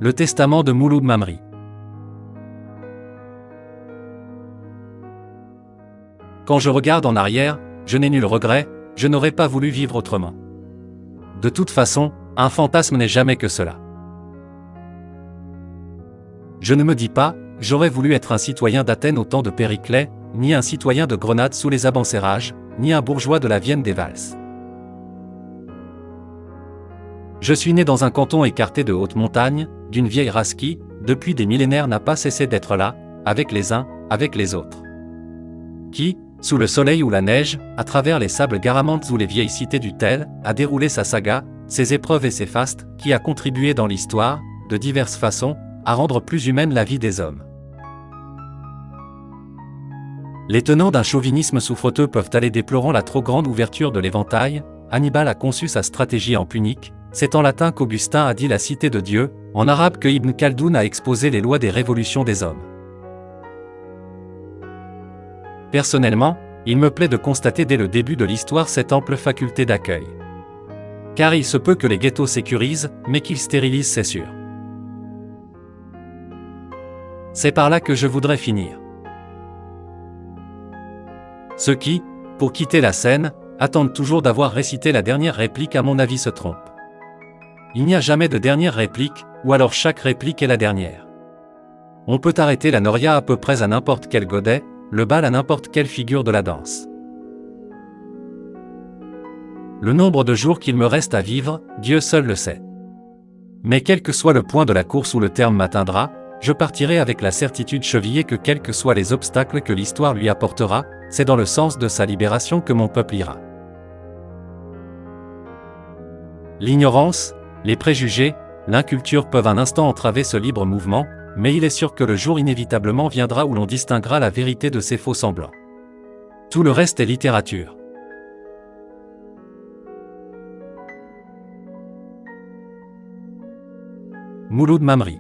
Le testament de Mouloud Mamri. Quand je regarde en arrière, je n'ai nul regret, je n'aurais pas voulu vivre autrement. De toute façon, un fantasme n'est jamais que cela. Je ne me dis pas, j'aurais voulu être un citoyen d'Athènes au temps de Périclès, ni un citoyen de Grenade sous les Abencerrages, ni un bourgeois de la Vienne des Valses. Je suis né dans un canton écarté de haute montagne, d'une vieille race qui, depuis des millénaires n'a pas cessé d'être là, avec les uns, avec les autres. Qui, sous le soleil ou la neige, à travers les sables garamantes ou les vieilles cités du Tel, a déroulé sa saga, ses épreuves et ses fastes, qui a contribué dans l'histoire, de diverses façons, à rendre plus humaine la vie des hommes. Les tenants d'un chauvinisme souffreteux peuvent aller déplorant la trop grande ouverture de l'éventail. Hannibal a conçu sa stratégie en punique, c'est en latin qu'Augustin a dit la cité de Dieu, en arabe que Ibn Khaldoun a exposé les lois des révolutions des hommes. Personnellement, il me plaît de constater dès le début de l'histoire cette ample faculté d'accueil. Car il se peut que les ghettos sécurisent, mais qu'ils stérilisent, c'est sûr. C'est par là que je voudrais finir. Ceux qui, pour quitter la scène, attendent toujours d'avoir récité la dernière réplique à mon avis se trompent. Il n'y a jamais de dernière réplique, ou alors chaque réplique est la dernière. On peut arrêter la noria à peu près à n'importe quel godet, le bal à n'importe quelle figure de la danse. Le nombre de jours qu'il me reste à vivre, Dieu seul le sait. Mais quel que soit le point de la course où le terme m'atteindra, je partirai avec la certitude chevillée que quels que soient les obstacles que l'histoire lui apportera, c'est dans le sens de sa libération que mon peuple ira. L'ignorance, les préjugés, l'inculture peuvent un instant entraver ce libre mouvement, mais il est sûr que le jour inévitablement viendra où l'on distinguera la vérité de ses faux semblants. Tout le reste est littérature. Mouloud Mamri.